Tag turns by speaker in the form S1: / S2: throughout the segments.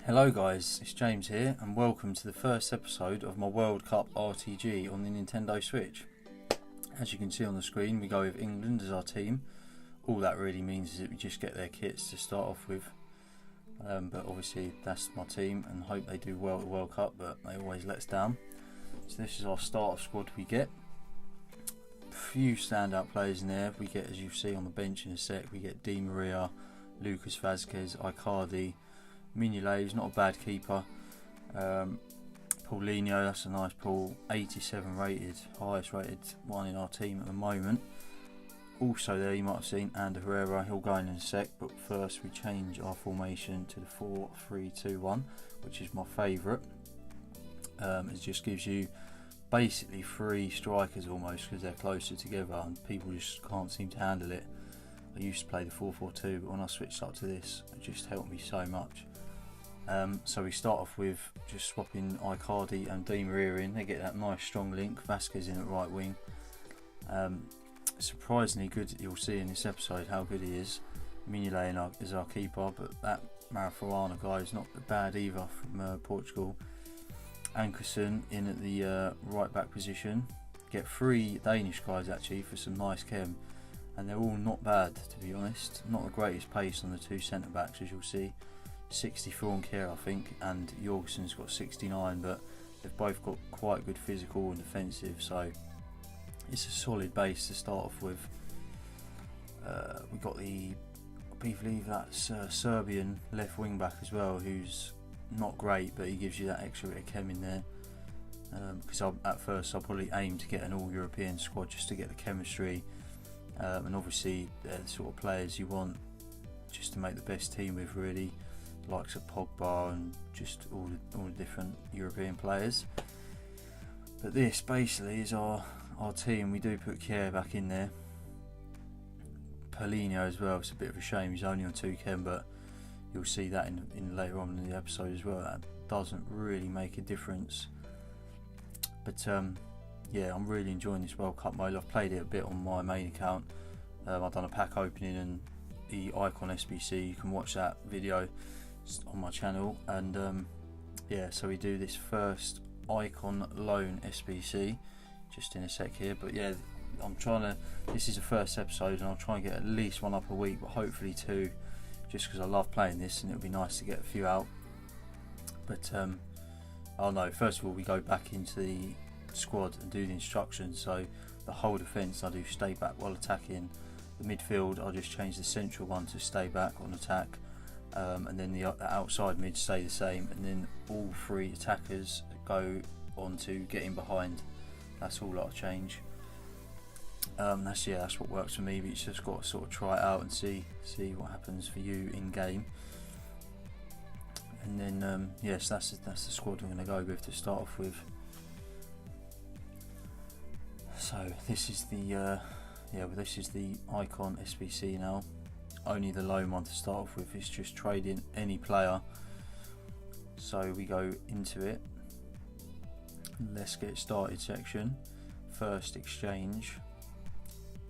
S1: Hello guys, it's James here and welcome to the first episode of my World Cup RTG on the Nintendo Switch. As you can see on the screen, we go with England as our team. All that really means is that we just get their kits to start off with, but obviously that's my team and hope they do well at the World Cup, but they always let us down. So this is our starter squad we get. A few standout players in there. We get, as you see on the bench in a sec, we get Di Maria, Lucas Vazquez, Icardi, Mignolet's not a bad keeper. Paulinho, that's a nice pull. 87 rated, highest rated one in our team at the moment. Also there you might have seen Ander Herrera, he'll go in a sec, but first we change our formation to the 4-3-2-1, which is my favourite. It just gives you basically three strikers almost, because they're closer together and people just can't seem to handle it. I used to play the 4-4-2, but when I switched up to this, it just helped me so much. So we start off with just swapping Icardi and Di Maria in. They get that nice strong link. Vazquez in at right wing. Surprisingly good, you'll see in this episode how good he is. Mignolet is our keeper, but that Marifuana guy is not bad either from Portugal. Ankerson in at the right back position. Get three Danish guys actually for some nice chem, and they're all not bad to be honest. Not the greatest pace on the two centre backs, as you'll see. 64 on Kier I think, and Jorgensen's got 69, but they've both got quite good physical and defensive, so it's a solid base to start off with. We've got I believe that's Serbian left wing back as well, who's not great, but he gives you that extra bit of chem in there. Because at first I'll probably aim to get an all-European squad just to get the chemistry, and obviously they're the sort of players you want just to make the best team with, really. Likes of Pogba and just all the different European players. But this basically is our team. We do put Kier back in there. Paulinho as well. It's a bit of a shame he's only on 2 chem, but you'll see that in later on in the episode as well. That doesn't really make a difference. But yeah, I'm really enjoying this World Cup mode. I've played it a bit on my main account. I've done a pack opening and the Icon SBC. You can watch that video on my channel, and yeah, so we do this first Icon loan SBC just in a sec here. But yeah, this is the first episode and I'll try and get at least one up a week, but hopefully 2, just because I love playing this and it'll be nice to get a few out. But oh no, first of all we go back into the squad and do the instructions. So the whole defence I do stay back while attacking. The midfield I'll just change the central one to stay back on attack, and then the outside mid stay the same, and then all 3 attackers go on to getting behind. That's all I'll change. That's what works for me, but you just got to sort of try it out and see what happens for you in game. And then yes, that's the squad I'm going to go with to start off with. So this is the this is the Icon SBC now. Only the loan one to start off with. It's just trading any player. So we go into it. Let's get started section. First exchange,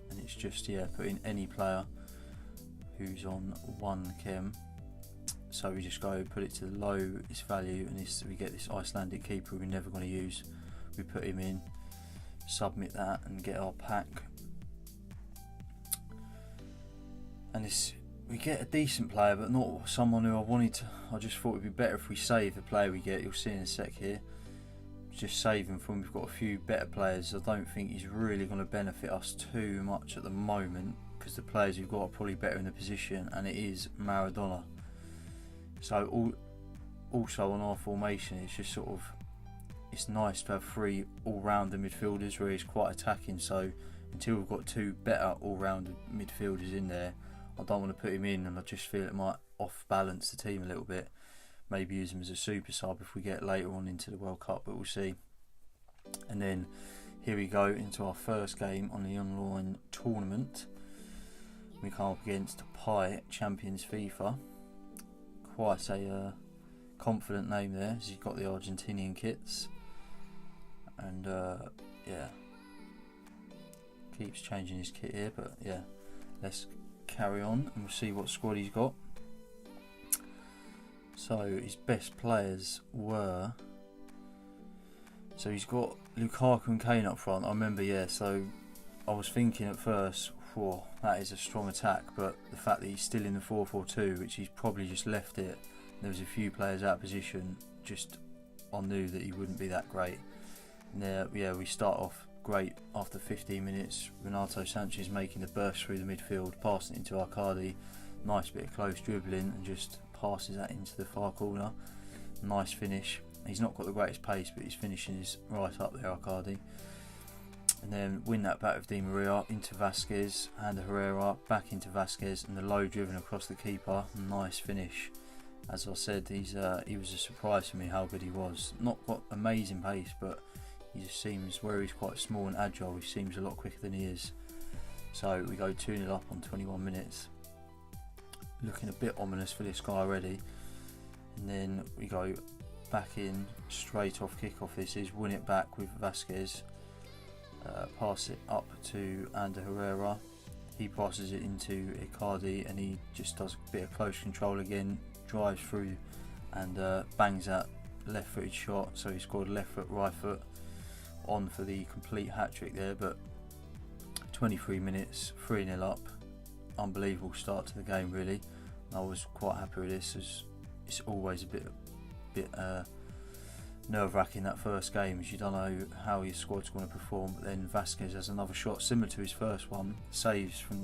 S1: and it's just put in any player who's on 1 chem. So we just go put it to the lowest value, and we get this Icelandic keeper we're never going to use. We put him in, submit that, and get our pack. And we get a decent player, but not someone who I just thought it would be better if we save the player we get. You'll see in a sec here. Just save him from, we've got a few better players. I don't think he's really going to benefit us too much at the moment, because the players we've got are probably better in the position, and it is Maradona. So also on our formation, it's just sort of, it's nice to have 3 all-rounder midfielders where he's quite attacking. So until we've got 2 better all-rounder midfielders in there, I don't want to put him in, and I just feel it might off-balance the team a little bit. Maybe use him as a super sub if we get later on into the World Cup, but we'll see. And then here we go into our first game on the online tournament. We come up against Pi Champions FIFA. Quite a confident name there, as he's got the Argentinian kits. And yeah, keeps changing his kit here, but yeah, let's carry on and we'll see what squad he's got. So his best players were, so he's got Lukaku and Kane up front. I remember, yeah, so I was thinking at first, whoa, that is a strong attack, but the fact that he's still in the 4-4-2, which he's probably just left it, there was a few players out of position, just I knew that he wouldn't be that great. And there, yeah, we start off great after 15 minutes. Renato Sanchez making the burst through the midfield, passing it into Arcadi. Nice bit of close dribbling and just passes that into the far corner. Nice finish. He's not got the greatest pace, but his finishing is right up there, Arcadi. And then win that back with Di Maria into Vasquez, and Herrera back into Vasquez, and the low driven across the keeper. Nice finish. As I said, he was a surprise for me how good he was. Not got amazing pace, but he just seems, where he's quite small and agile, he seems a lot quicker than he is. So we go 2-0 up on 21 minutes. Looking a bit ominous for this guy already. And then we go back in straight off kickoff. This is win it back with Vasquez. Pass it up to Ander Herrera. He passes it into Icardi, and he just does a bit of close control again. Drives through and bangs that left-footed shot. So he scored left foot, right foot on for the complete hat-trick there. But 23 minutes, 3-0 up. Unbelievable start to the game, really. I was quite happy with this, as it's always a bit nerve-wracking that first game, as you don't know how your squad's going to perform. But then Vasquez has another shot similar to his first one,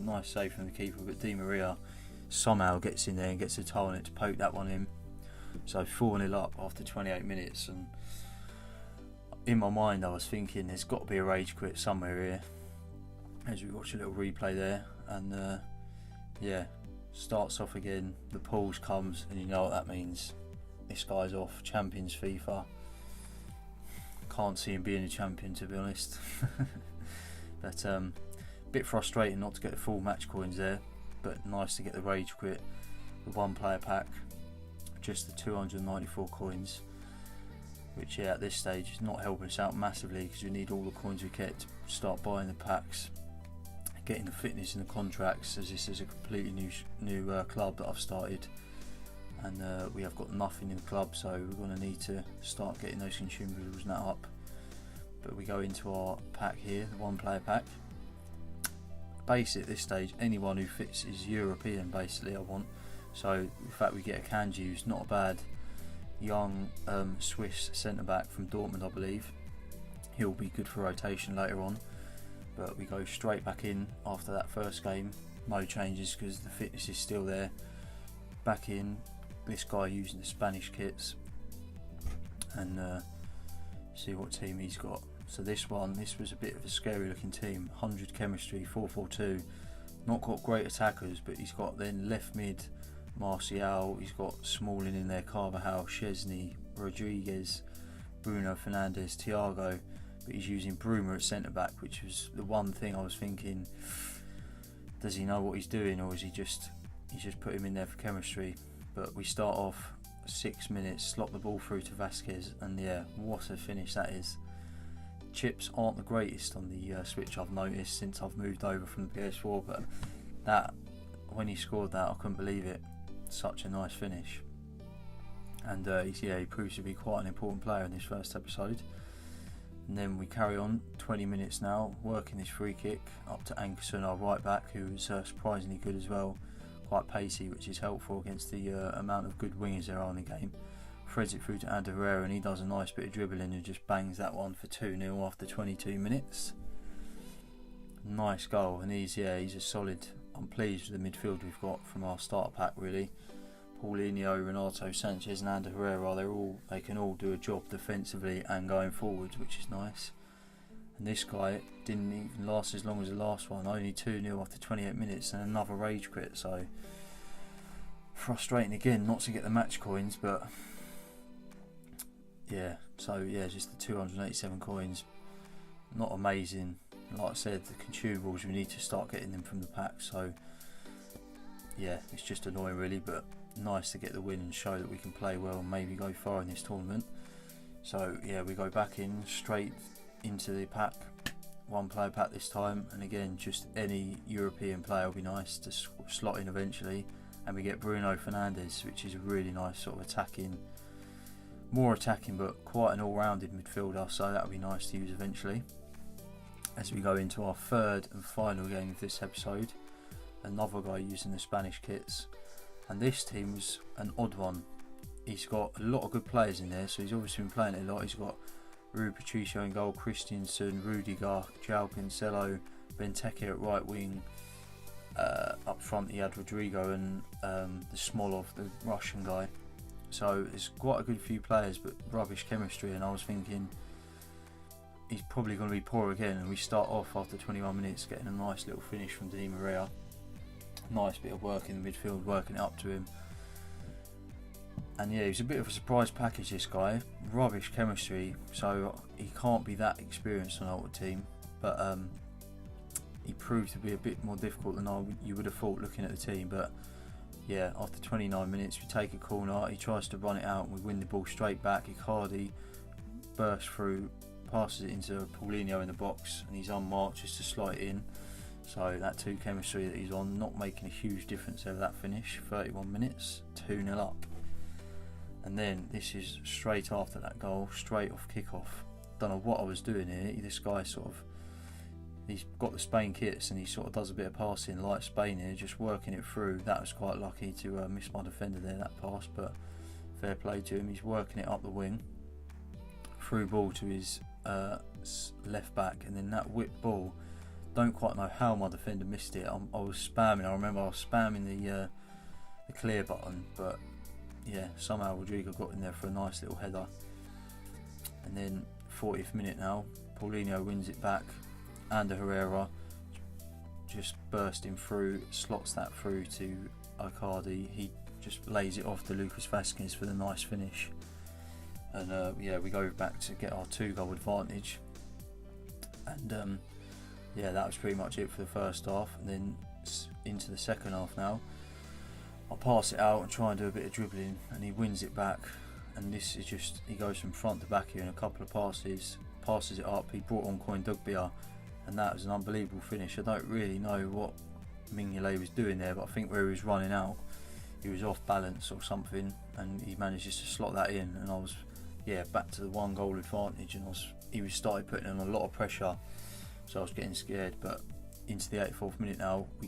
S1: nice save from the keeper, but Di Maria somehow gets in there and gets a toe on it to poke that one in. So 4-0 up after 28 minutes, and in my mind I was thinking there's got to be a rage quit somewhere here, as we watch a little replay there. And yeah, starts off again, the pause comes, and you know what that means. This guy's off, Champions FIFA. Can't see him being a champion, to be honest. But bit frustrating not to get the full match coins there, but nice to get the rage quit, the one player pack, just the 294 coins, which, yeah, at this stage is not helping us out massively, because we need all the coins we get to start buying the packs, getting the fitness in the contracts, as this is a completely new club that I've started, and we have got nothing in the club, so we're going to need to start getting those consumables and that up. But we go into our pack here, the one player pack. Basic at this stage, anyone who fits is European, basically I want. So the fact we get a Kanji, who's not a bad young Swiss centre back from Dortmund, I believe. He'll be good for rotation later on. But we go straight back in after that first game, no changes because the fitness is still there. Back in, this guy using the Spanish kits, and see what team he's got. So this was a bit of a scary looking team, 100 chemistry, 4-4-2, not got great attackers, but he's got then left mid Martial, he's got Smalling in there, Carvajal, Chesney, Rodriguez, Bruno Fernandes, Thiago, but he's using Bruma at centre back, which was the one thing I was thinking, does he know what he's doing, or is he's just put him in there for chemistry? But we start off 6 minutes, slot the ball through to Vasquez, and yeah, what a finish that is. Chips aren't the greatest on the Switch, I've noticed since I've moved over from the PS4, but that, when he scored that, I couldn't believe it. Such a nice finish. And he proves to be quite an important player in this first episode. And then we carry on 20 minutes now, working this free kick up to Ankerson, our right back, who is surprisingly good as well, quite pacey, which is helpful against the amount of good wingers there are in the game. Threads it through to Ander Herrera, and he does a nice bit of dribbling and just bangs that one for 2-0 after 22 minutes. Nice goal, and he's a solid. I'm pleased with the midfield we've got from our starter pack, really. Paulinho, Renato Sanchez and Ander Herrera, they can all do a job defensively and going forwards, which is nice. And this guy didn't even last as long as the last one, only 2-0 after 28 minutes and another rage quit, so frustrating again not to get the match coins, but yeah, just the 287 coins, not amazing. Like I said, the consumables, we need to start getting them from the pack, so yeah, it's just annoying really, but nice to get the win and show that we can play well and maybe go far in this tournament. So yeah, we go back in straight into the pack, one player pack this time, and again just any European player will be nice to slot in eventually, and we get Bruno Fernandes, which is a really nice sort of attacking, more attacking but quite an all-rounded midfielder, so that'll be nice to use eventually. As we go into our third and final game of this episode, another guy using the Spanish kits, and this team was an odd one. He's got a lot of good players in there, so he's obviously been playing it a lot. He's got Rui Patricio in goal, Christensen, Rudiger, João Cancelo, Benteke at right wing. Up front he had Rodrigo and the Smolov, the Russian guy. So it's quite a good few players, but rubbish chemistry, and I was thinking he's probably going to be poor again, and we start off after 21 minutes getting a nice little finish from Di Maria. Nice bit of work in the midfield, working it up to him. And yeah, he's a bit of a surprise package, this guy. Rubbish chemistry, so he can't be that experienced on our team, but he proved to be a bit more difficult than you would have thought looking at the team. But yeah, after 29 minutes we take a corner, he tries to run it out and we win the ball straight back. Icardi bursts through, passes it into Paulinho in the box, and he's unmarked just to slide it in. So that 2 chemistry that he's on, not making a huge difference over that finish. 31 minutes, 2-0 up. And then this is straight after that goal, straight off kick-off. Don't know what I was doing here. This guy he's got the Spain kits and he sort of does a bit of passing like Spain here, just working it through. That was quite lucky to miss my defender there, that pass, but fair play to him. He's working it up the wing, through ball to his left back, and then that whip ball. Don't quite know how my defender missed it. I was spamming. I remember I was spamming the clear button, but yeah, somehow Rodrigo got in there for a nice little header. And then 40th minute now, Paulinho wins it back. Ander Herrera just bursting through, slots that through to Icardi. He just lays it off to Lucas Vazquez for the nice finish. And yeah, we go back to get our 2-goal advantage. And yeah, that was pretty much it for the first half. And then into the second half now, I'll pass it out and try and do a bit of dribbling, and he wins it back. And this is just, he goes from front to back here in a couple of passes, passes it up. He brought on Koindugbia, and that was an unbelievable finish. I don't really know what Mignolet was doing there, but I think where he was running out, he was off balance or something, and he managed just to slot that in. And I was, yeah, back to the 1-goal advantage, and he started putting on a lot of pressure, so I was getting scared. But into the 84th minute now, we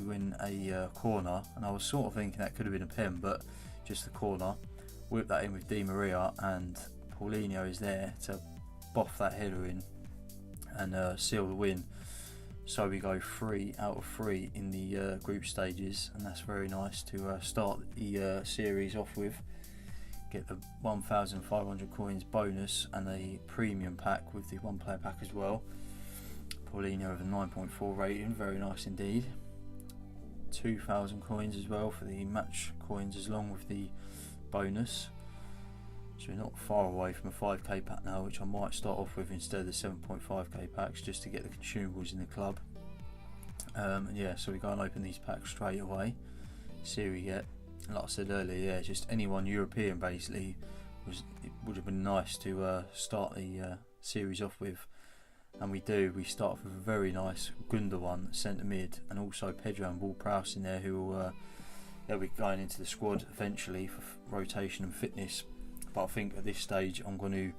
S1: win a corner, and I was sort of thinking that could have been a pen, but just the corner. Whip that in with Di Maria, and Paulinho is there to boff that header in and seal the win. So we go 3 out of 3 in the group stages, and that's very nice to start the series off with. Get the 1,500 coins bonus and a premium pack with the 1-player pack as well. Paulinho with a 9.4 rating, very nice indeed. 2,000 coins as well for the match coins along with the bonus. So we're not far away from a 5k pack now, which I might start off with instead of the 7.5k packs, just to get the consumables in the club. Yeah, so we go and open these packs straight away. See what we get. Like I said earlier, yeah, just anyone European basically. It would have been nice to start the series off with. And we start off with a very nice Gundogan centre mid, and also Pedro and Ward-Prowse in there, who they'll be going into the squad eventually for rotation and fitness. But I think at this stage I'm going to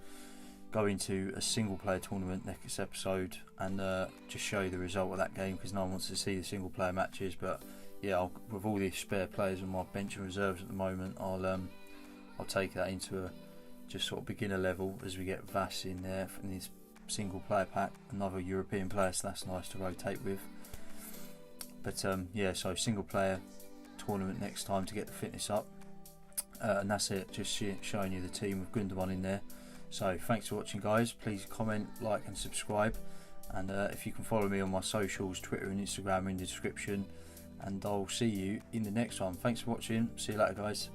S1: go into a single player tournament next episode and just show you the result of that game, because no one wants to see the single player matches. But yeah, with all these spare players on my bench and reserves at the moment, I'll take that into a just sort of beginner level as we get Vas in there from this single player pack, another European player, so that's nice to rotate with. But yeah, so single player tournament next time to get the fitness up, and that's it, just showing you the team with Gundogan in there. So thanks for watching, guys. Please comment, like and subscribe, and if you can follow me on my socials, Twitter and Instagram, in the description, and I'll see you in the next one. Thanks for watching, see you later, guys.